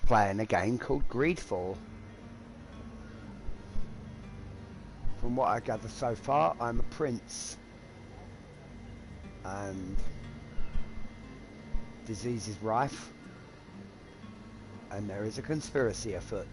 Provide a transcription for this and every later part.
playing a game called Greedfall. From what I gather so far, I'm a prince. And disease is rife. And there is a conspiracy afoot.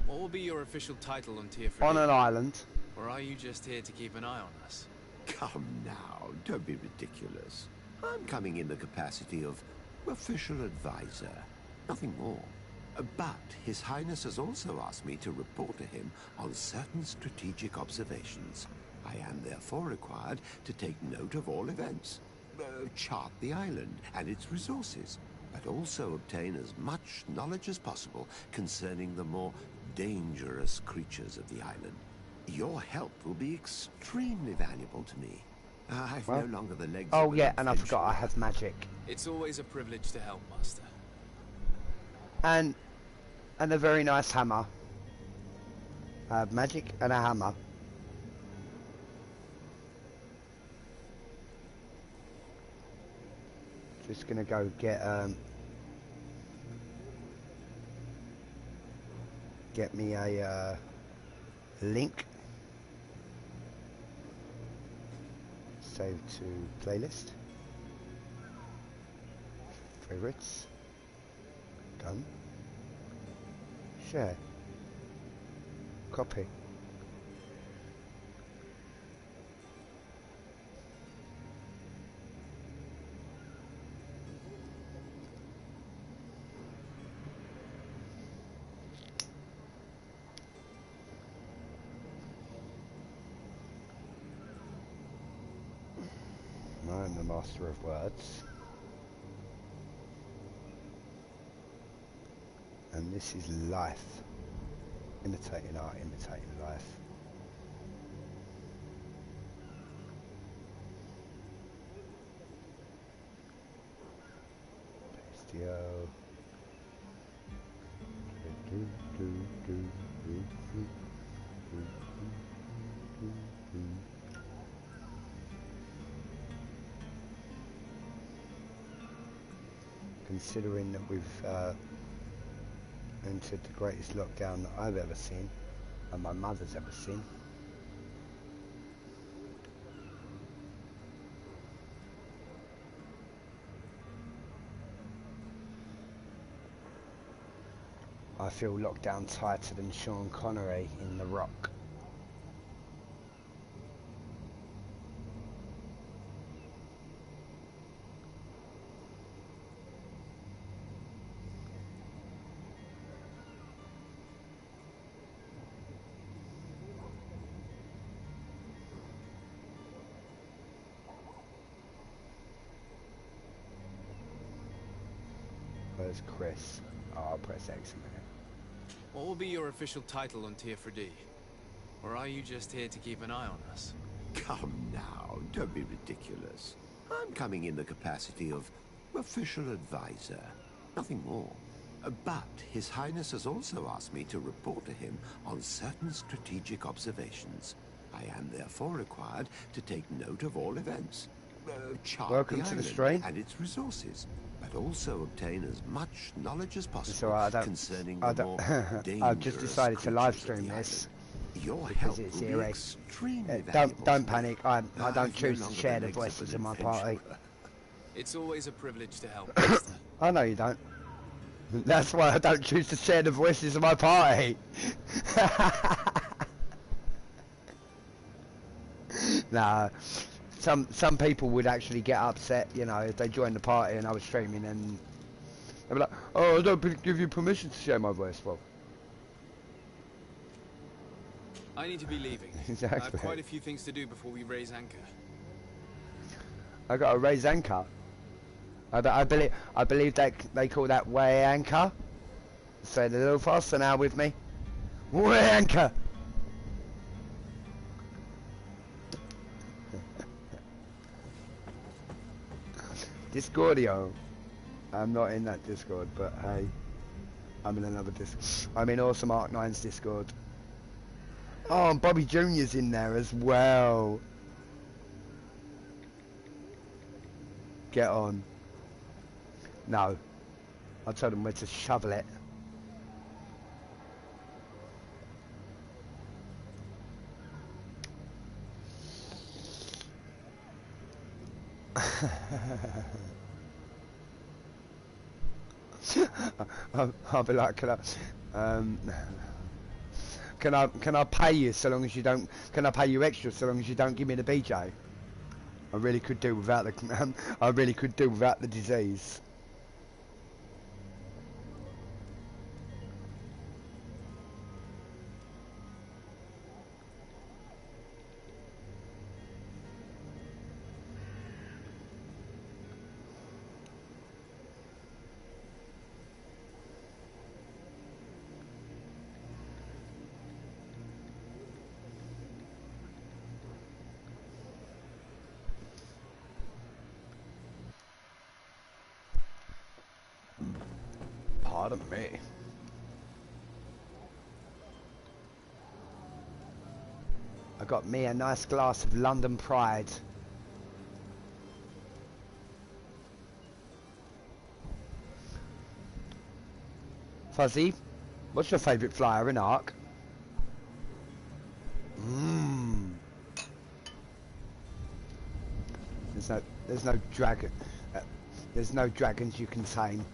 What will be your official title on Tier 3? On an island. Or are you just here to keep an eye on us? Come now, don't be ridiculous. I'm coming in the capacity of official advisor, nothing more. But His Highness has also asked me to report to him on certain strategic observations. I am therefore required to take note of all events, chart the island and its resources, but also obtain as much knowledge as possible concerning the more dangerous creatures of the island. Your help will be extremely valuable to me. I've no longer the legs of an and I forgot I have magic. It's always a privilege to help, Master. And a very nice hammer. I have magic and a hammer. Just gonna go get me a link. Save to playlist. Favorites. Done. Share. Copy. I'm the master of words. And this is life. Imitating art, imitating life. Bastio. Considering that we've entered the greatest lockdown that I've ever seen and my mother's ever seen. I feel locked down tighter than Sean Connery in The Rock. Where's Chris? Oh, I'll press X a minute. What will be your official title on Tier 4D? Or are you just here to keep an eye on us? Come now, don't be ridiculous. I'm coming in the capacity of official advisor, nothing more. But His Highness has also asked me to report to him on certain strategic observations. I am therefore required to take note of all events, chart Welcome the to the island stream. and its resources, but also obtain as much knowledge as possible So I don't, concerning I the don't, more I've just decided to live stream this. Your Because help it's will be ERA. extremely Don't valuable to me. panic. I don't I've choose no to longer share the legs of voices an of my party. adventurer. It's always a privilege to help, Master. I know you don't. That's why I don't choose to share the voices of my party. Nah, some people would actually get upset, you know, if they joined the party and I was streaming and they'd be like, "Oh, I don't give you permission to share my voice." Well, I need to be leaving. Exactly. I have quite a few things to do before we raise anchor. I got to raise anchor. I believe that they call that weigh anchor. Say it a little faster now with me. Weigh anchor. Discordio. I'm not in that Discord, but hey, I'm in another Discord. I'm in Awesome Arc 9's Discord. Oh, and Bobby Jr.'s in there as well. Get on. No. I told them where to shovel it. I'll be like, can I pay you so long as you don't? Can I pay you extra so long as you don't give me the BJ? I really could do without the. I really could do without the disease. Pardon me. I got me a nice glass of London Pride. Fuzzy, what's your favourite flyer in Ark? Mmm. There's no dragon. There's no dragons you can tame.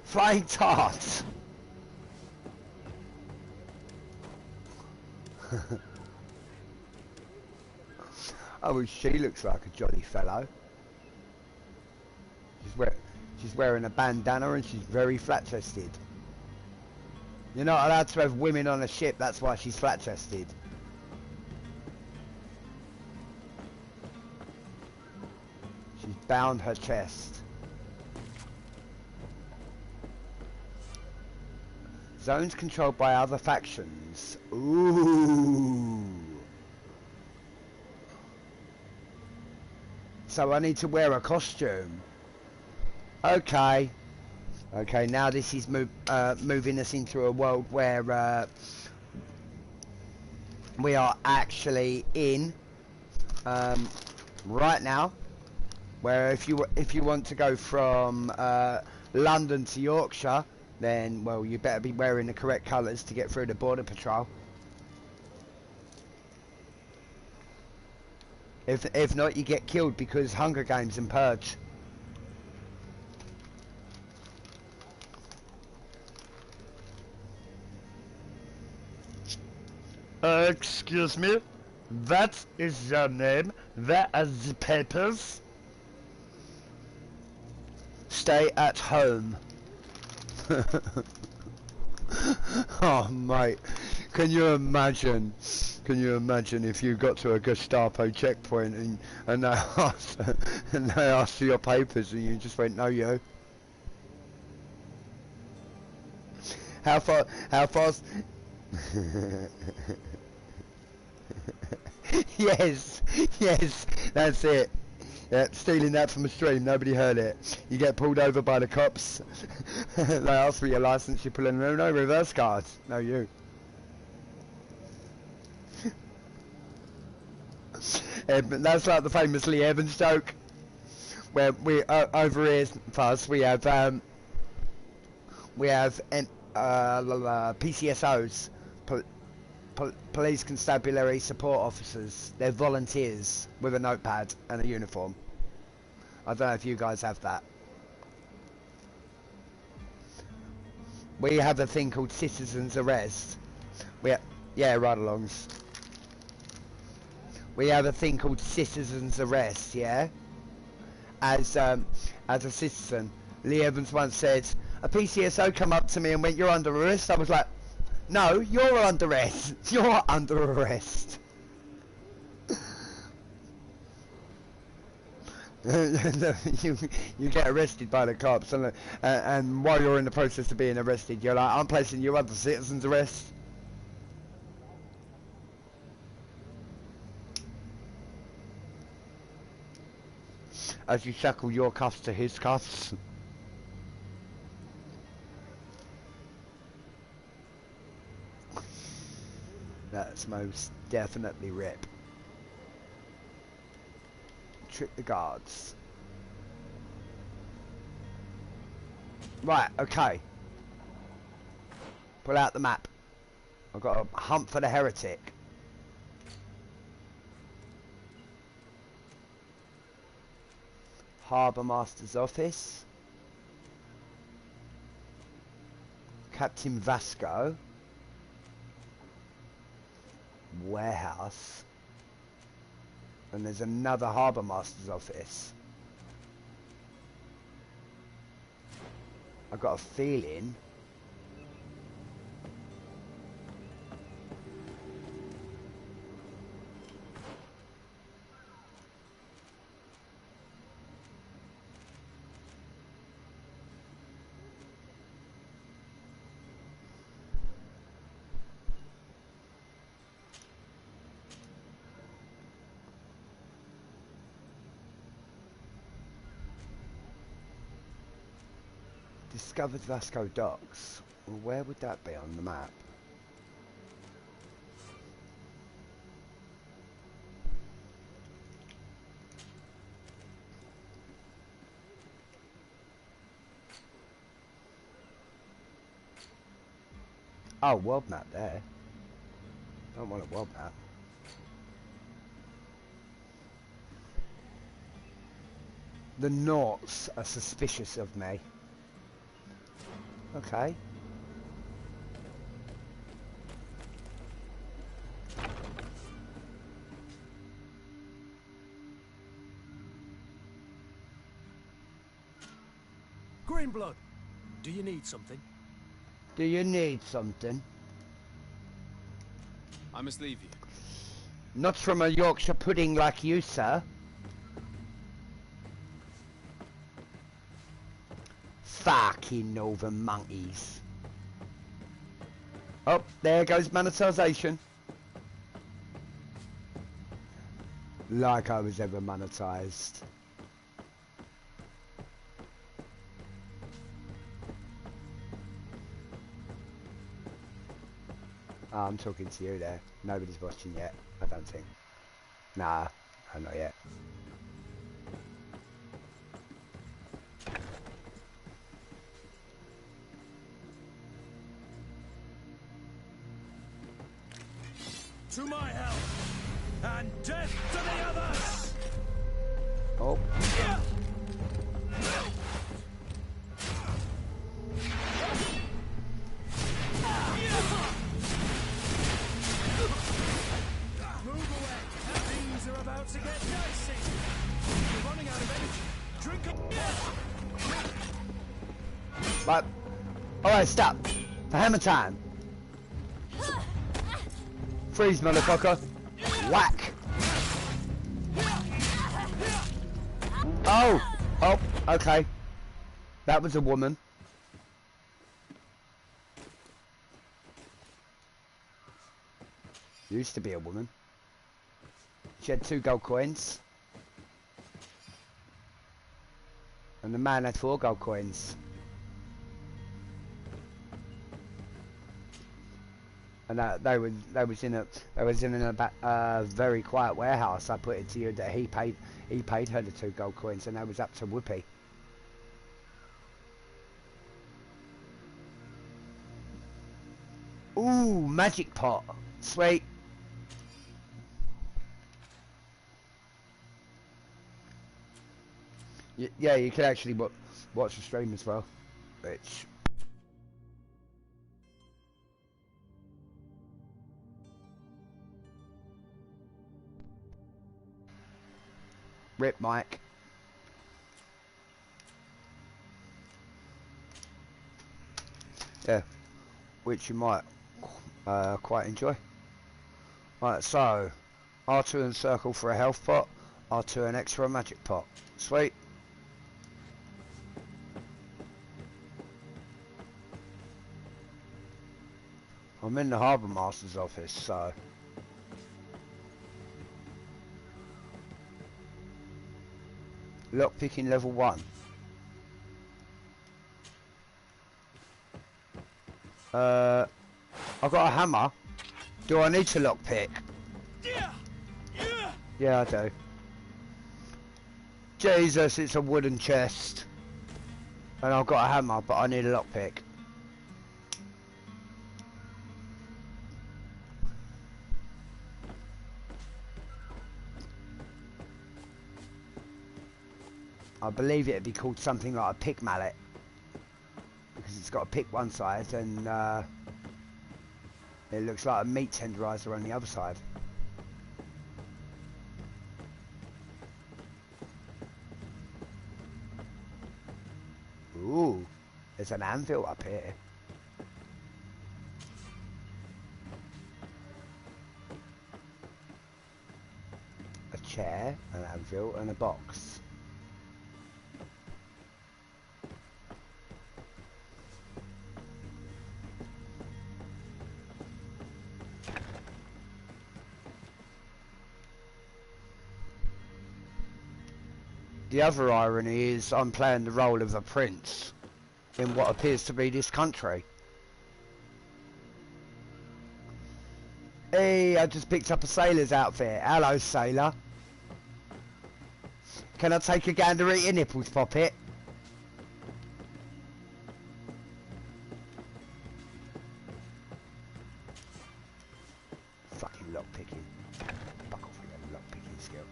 Flying tarts. Oh, well, she looks like a jolly fellow. She's wearing a bandana and she's very flat-chested. You're not allowed to have women on a ship, that's why she's flat-chested. She's bound her chest. Zones controlled by other factions. Ooh. So I need to wear a costume. Okay. Okay, now this is moving us into a world where we are actually in right now. Where if you want to go from London to Yorkshire, then well you better be wearing the correct colours to get through the border patrol. If not, you get killed because Hunger Games and Purge. Excuse me? That is your name? Where are the papers? Stay at home. Oh mate, can you imagine if you got to a Gestapo checkpoint and they asked for your papers and you just went no yo? How fast? Yes, that's it. Yeah, stealing that from a stream, nobody heard it. You get pulled over by the cops. They ask for your license, you pull in, no, reverse cards. No, you. But that's like the famous Lee Evans joke, where we over here, Fuzz, we have PCSOs, police constabulary support officers. They're volunteers with a notepad and a uniform. I don't know if you guys have that. We have a thing called citizens arrest. Yeah, ride-alongs. We have a thing called citizens arrest. Yeah. As a citizen, Lee Evans once said, a PCSO come up to me and went, "You're under arrest." I was like, "No, you're under arrest. You're under arrest." you get arrested by the cops, and while you're in the process of being arrested, you're like, "I'm placing you under citizen's arrest." As you shackle your cuffs to his cuffs. That's most definitely rip. Trick the guards. Right, okay. Pull out the map. I've got to hunt for the heretic. Harbour Master's office. Captain Vasco. Warehouse. And there's another Harbour Master's office. I've got a feeling discovered Vasco Docks. Well, where would that be on the map? Oh, world map there. Don't want a world map. The Norts are suspicious of me. Okay. Greenblood, do you need something? Do you need something? I must leave you. Not from a Yorkshire pudding like you, sir. Fucking Northern monkeys. Oh, there goes monetization. Like I was ever monetized. Oh, I'm talking to you there. Nobody's watching yet, I don't think. Nah, not yet. To my help, and death to the others! Oh. Move away! Things are about to get dicey! You're running out of energy! Drink up! Right. Alright, stop. For hammer time. Freeze, motherfucker. Whack. Oh. Oh, okay. That was a woman. Used to be a woman. She had 2 gold coins. And the man had 4 gold coins. And they was in a very quiet warehouse. I put it to you that he paid her the 2 gold coins, and that was up to Whoopi. Ooh, magic pot, sweet. Yeah, you can actually watch the stream as well, which. Rip Mike. Yeah, which you might quite enjoy. Right, so R2 and circle for a health pot, R2 and X for a magic pot. Sweet. I'm in the Harbour Master's office, so. Lockpicking level 1. I've got a hammer. Do I need to lockpick? Yeah, I do. Jesus, it's a wooden chest. And I've got a hammer, but I need a lockpick. I believe it'd be called something like a pick mallet. Because it's got a pick one side and it looks like a meat tenderizer on the other side. Ooh, there's an anvil up here. A chair, an anvil, and a box. The other irony is I'm playing the role of a prince in what appears to be this country. Hey, I just picked up a sailor's outfit. Hello, sailor. Can I take a gander at your nipples, Poppet? Fucking lockpicking. Fuck off with that lockpicking skill.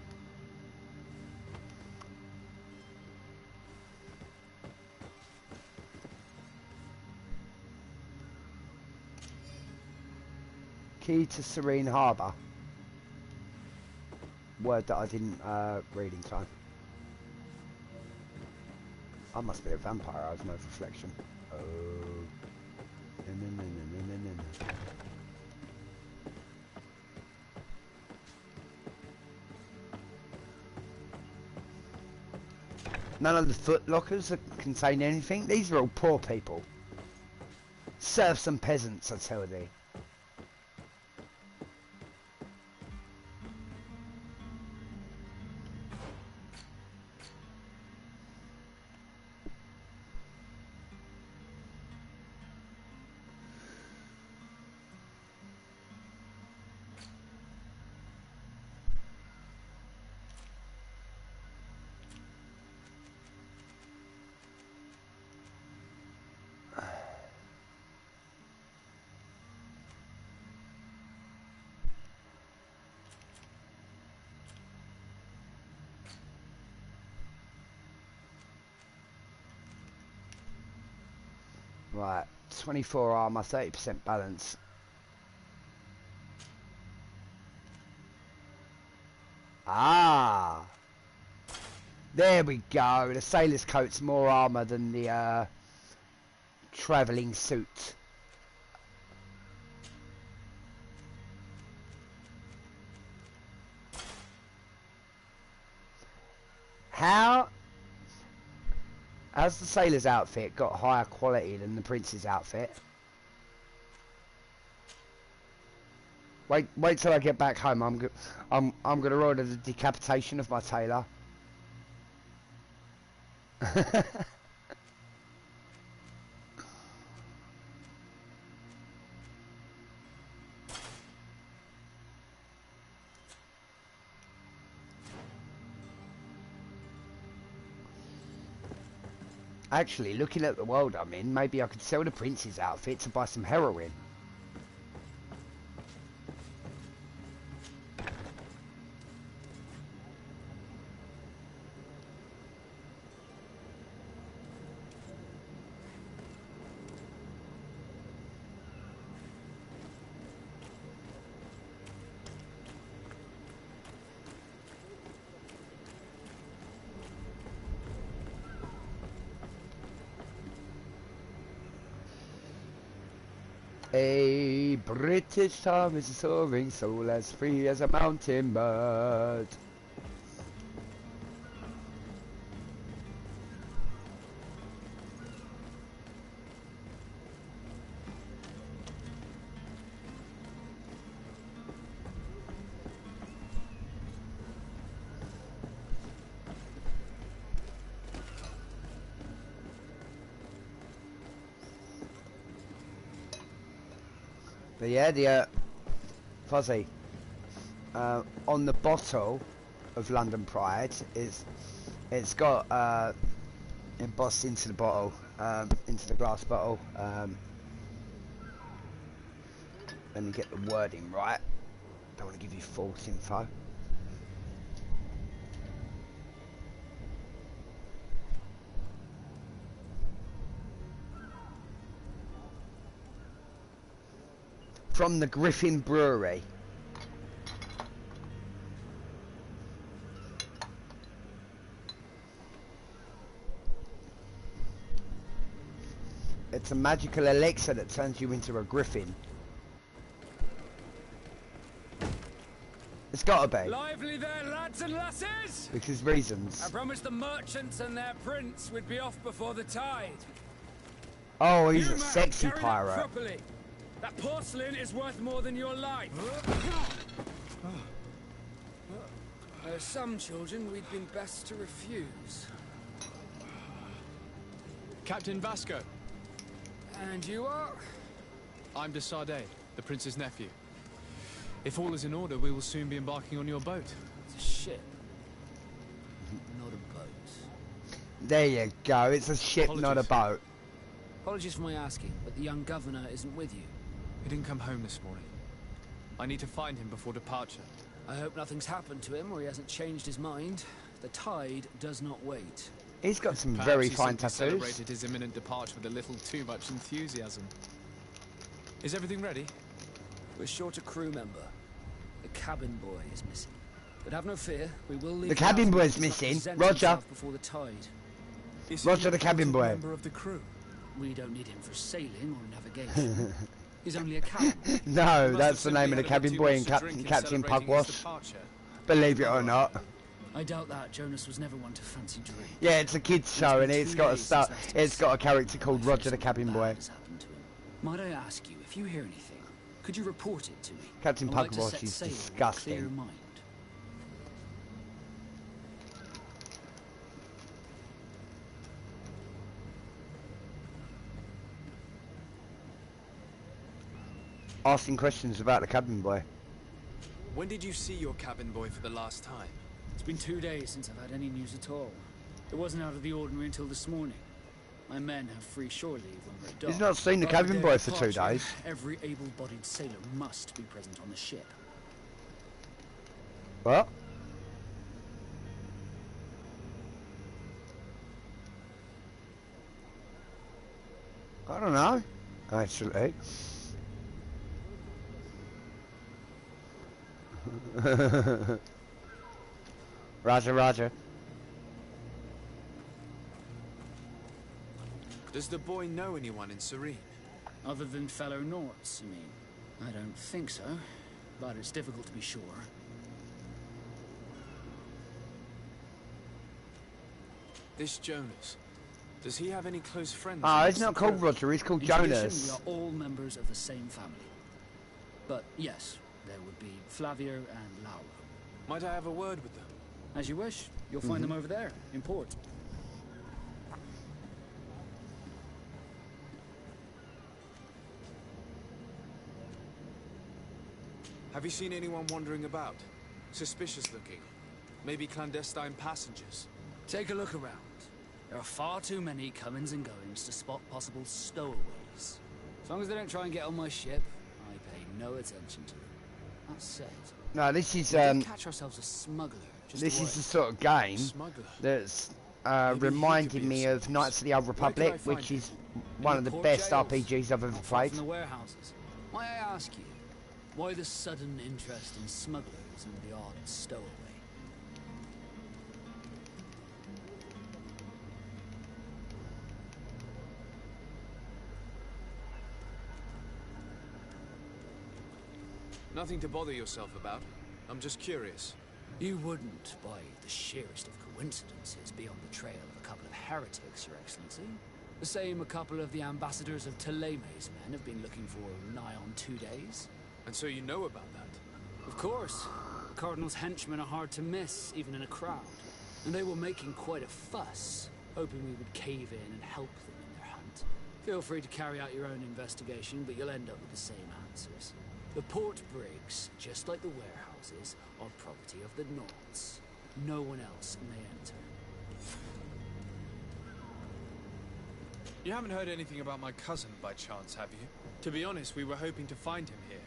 Key to Serene Harbour. Word that I didn't read in time. I must be a vampire, I have no reflection. Oh. No. None of the foot lockers contain anything. These are all poor people. Serfs and peasants, I tell thee. Right, 24 armor, 30% balance. Ah! There we go. The sailor's coat's more armor than the travelling suit. Has the sailor's outfit got higher quality than the prince's outfit? Wait till I get back home. I'm gonna order the decapitation of my tailor. Actually, looking at the world I'm in, maybe I could sell the prince's outfit to buy some heroin. A British Tom is a soaring soul as free as a mountain bird. But yeah, Fuzzy. On the bottle of London Pride, it's got embossed into the bottle, into the glass bottle. Let me get the wording right. Don't want to give you false info. From the Griffin Brewery. It's a magical elixir that turns you into a griffin. It's gotta be. Lively there, lads and lasses! Because reasons. I promised the merchants and their prince we'd be off before the tide. Oh, he's You a man, sexy carry that pirate. properly. That porcelain is worth more than your life. Some children we'd been best to refuse. Captain Vasco, And you are? I'm de Sardet, the prince's nephew. If all is in order, we will soon be embarking on your boat. It's a ship. Not a boat. There you go. It's a ship, not a Apologies. boat. Apologies for my asking, but the young governor isn't with you. He didn't come home this morning. I need to find him before departure. I hope nothing's happened to him or he hasn't changed his mind. The tide does not wait. He's got some Perhaps very he fine simply tattoos. celebrated his imminent departure with a little too much enthusiasm. Is everything ready? We're short a crew member. The cabin boy is missing. But have no fear, we will leave The cabin out boy's to missing. present Roger. himself before the tide. Is Roger he the an cabin important boy. member of the crew? We don't need him for sailing or navigation. He's only a captain. No, He must that's the have name simply of the had a bit cabin too boy much and to drink in Captain celebrating his Pugwash. departure. Believe it or not. I doubt that. Jonas was never one to fancy drink. Yeah, it's a kids show and it's got a star. It's got a character called Roger the Cabin Boy. Might I ask you, if you hear anything, could you report it to me? Captain I'd like to Pugwash set is sail with a disgusting. clear mind. Asking questions about the cabin boy. When did you see your cabin boy for the last time? It's been 2 days since I've had any news at all. It wasn't out of the ordinary until this morning. My men have free shore leave when we're at dock. He's not seen the But on cabin day boy of for 2 departure, days. Every able-bodied sailor must be present on the ship. What? I don't know. Actually. Roger, Roger. Does the boy know anyone in Serene? Other than fellow Norts, you mean? I don't think so, but it's difficult to be sure. This Jonas, does he have any close friends? Ah, he's amongst not the called crew? Roger, he's called In tradition, Jonas. we are all members of the same family. But yes, there would be Flavio and Laura. Might I have a word with them? As you wish. You'll find them over there, in port. Have you seen anyone wandering about? Suspicious looking. Maybe clandestine passengers. Take a look around. There are far too many comings and goings to spot possible stowaways. As long as they don't try and get on my ship, I pay no attention to them. That said, No, this is we did catch ourselves a smuggler. Just this a is the word. sort of game Smuggler. that's Maybe he could reminded be me of of service. Knights of the Old Republic, Where could I which find is one of the Port best jails, RPGs I've ever not far played. from the warehouses. May I ask you, why the sudden interest in smugglers and the odd stowaway? Nothing to bother yourself about. I'm just curious. You wouldn't, by the sheerest of coincidences, be on the trail of a couple of heretics, Your Excellency. The same a couple of the ambassadors of Ptolemy's men have been looking for nigh on 2 days. And so you know about that? Of course. The Cardinal's henchmen are hard to miss, even in a crowd. And they were making quite a fuss, hoping we would cave in and help them in their hunt. Feel free to carry out your own investigation, but you'll end up with the same answers. The port brigs, just like the warehouses, are property of the Nords. No one else may enter. You haven't heard anything about my cousin by chance, have you? To be honest, we were hoping to find him here.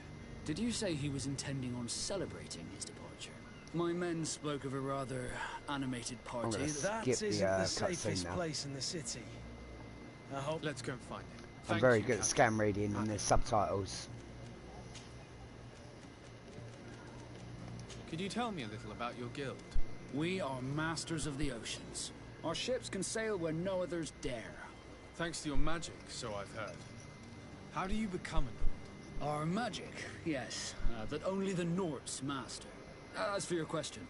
Did you say he was intending on celebrating his departure? My men spoke of a rather animated party. That isn't the safest place in the city. I hope. Let's go and find him. I'm Thank very you, good at Captain. scam reading and the subtitles. Could you tell me a little about your guild? We are masters of the oceans. Our ships can sail where no others dare. Thanks to your magic, so I've heard. How do you become a Nord? Our magic, yes, that only the Nords master. As for your question,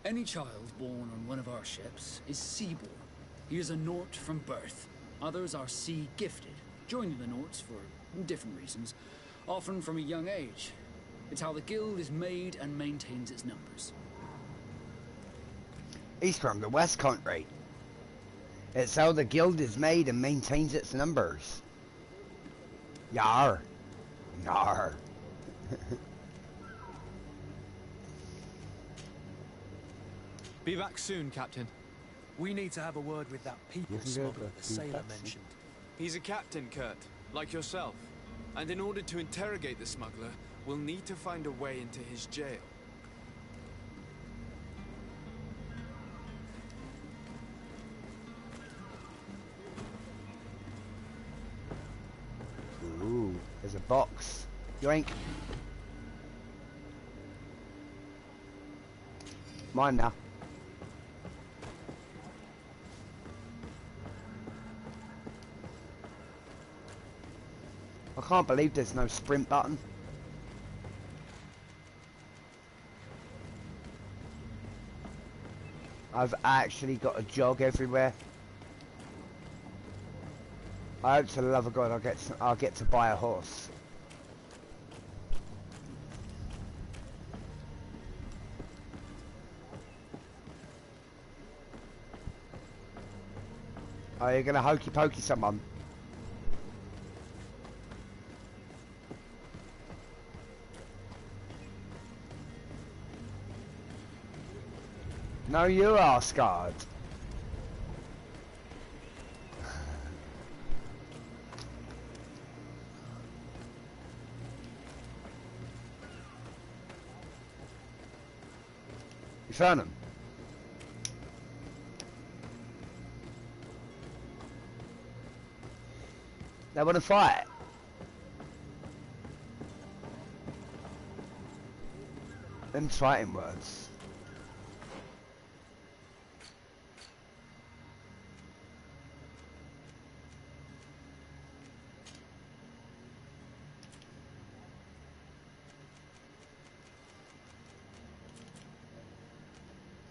any child born on one of our ships is seaborn. He is a Nord from birth. Others are sea-gifted, joining the Nords for different reasons, often from a young age. It's how the guild is made and maintains its numbers. He's from the West Country. It's how the guild is made and maintains its numbers. Yar. Yar. Be back soon, Captain. We need to have a word with that people smuggler the sailor mentioned. He's a captain, Kurt, like yourself. And in order to interrogate the smuggler, we'll need to find a way into his jail. Ooh, there's a box. Yoink. Mine now. I can't believe there's no sprint button. I've actually got a jog everywhere. I hope to the love of God I'll get to buy a horse. Are you gonna hokey pokey someone? No, you are scarred. You found him. They want to fight. Them fighting words.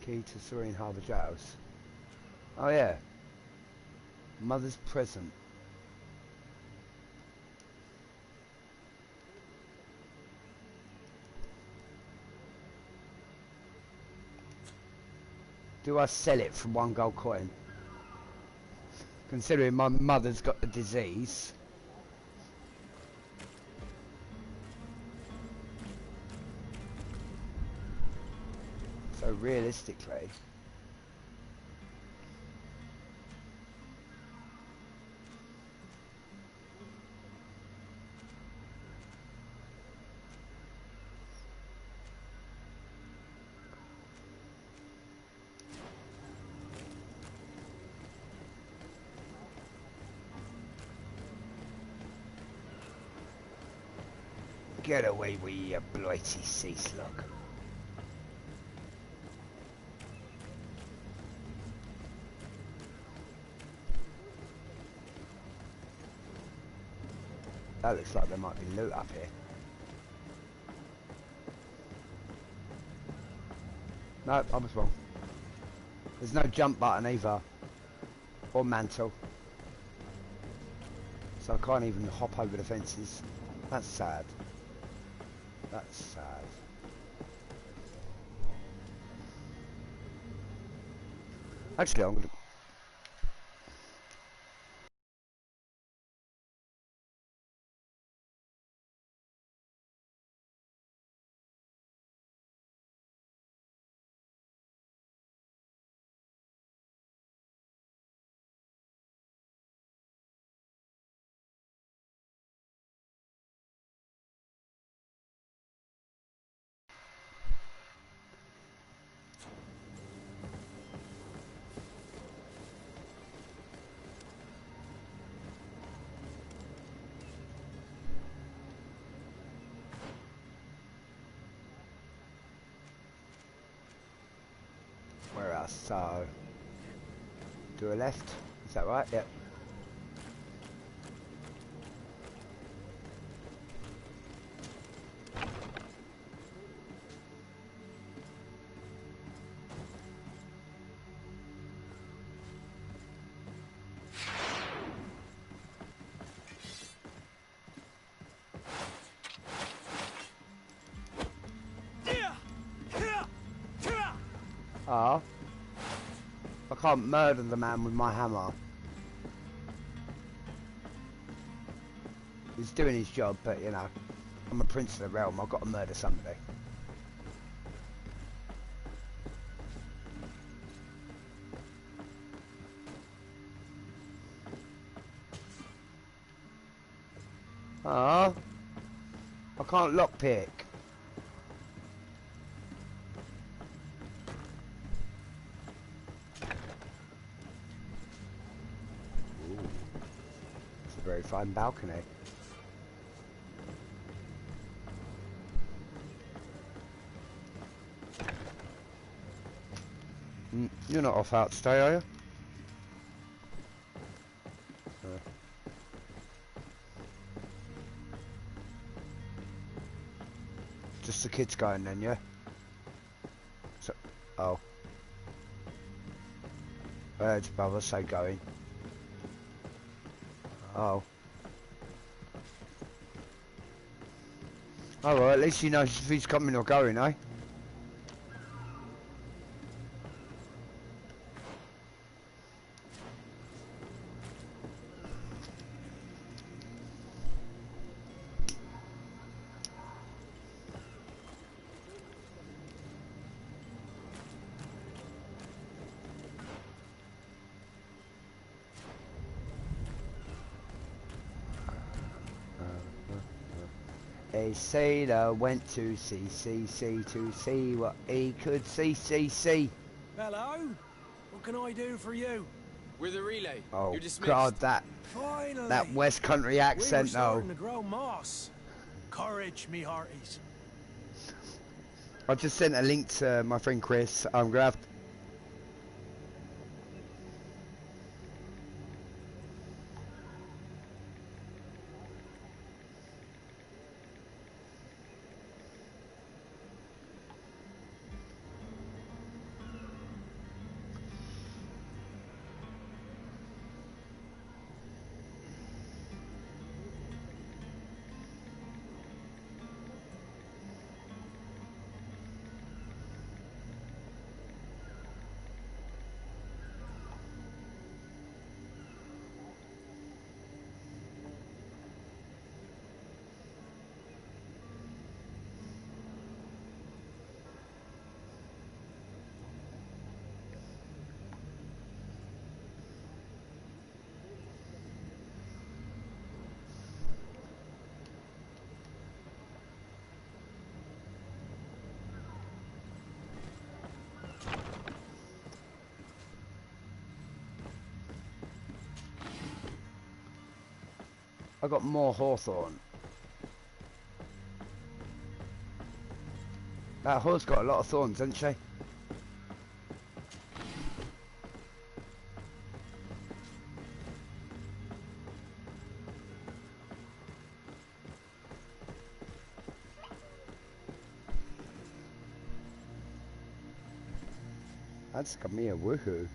Key to Serene Harbour Jails. Oh yeah. Mother's present. Do I sell it for 1 gold coin? Considering my mother's got the disease. So realistically, get away with your blighty sea slug. That looks like there might be loot up here. No, I was wrong. There's no jump button either. Or mantle. So I can't even hop over the fences. That's sad. That's sad. Actually, I'm gonna Where else? So, do a left. Is that right? Yep. Ah. I can't murder the man with my hammer. He's doing his job, but you know, I'm a prince of the realm. I've got to murder somebody. Ah. I can't lockpick. It's a very fine balcony. You're not off out today, are you? Just the kids going then, yeah? So, oh. I heard your brother say going. Oh. Oh well, at least he knows if he's coming or going, eh? A sailor went to sea to see what he could see. Hello? What can I do for you? With a relay. Oh You're dismissed. God, Finally! that West Country accent we were though. starting to grow moss. Courage, me hearties. I've just sent a link to my friend Chris. I'm gonna have I got more hawthorn. That horse got a lot of thorns, hasn't she? That's got me a woohoo.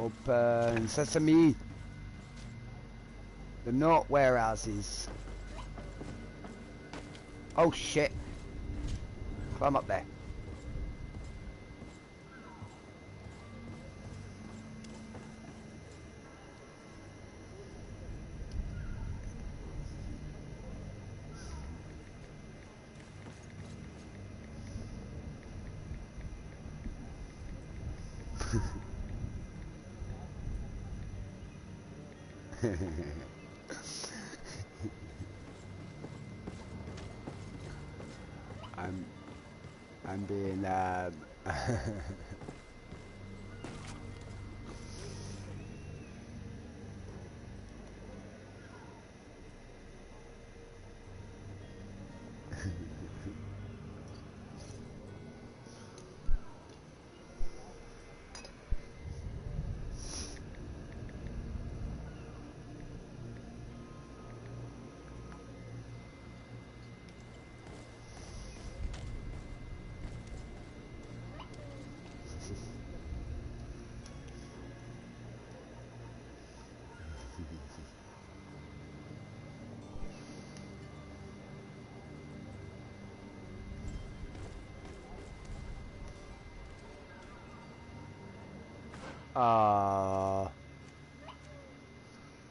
Open sesame. They're not warehouses. Oh shit. Climb up there. I'm being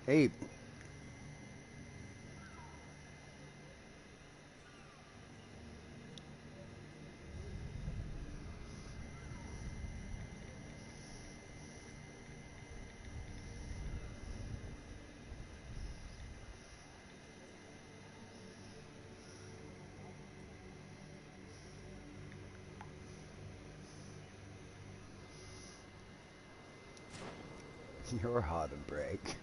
hey. You're hard to break.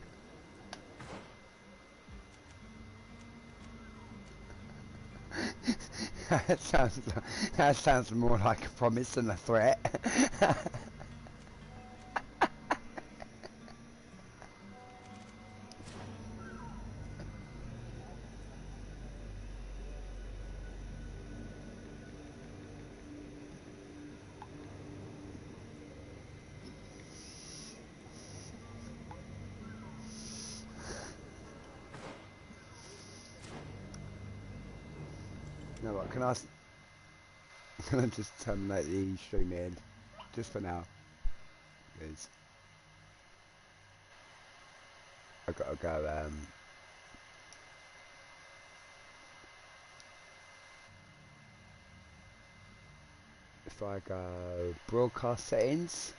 that sounds more like a promise than a threat. You know what, can I just terminate the stream in? Just for now. Because I gotta go, if I go broadcast settings,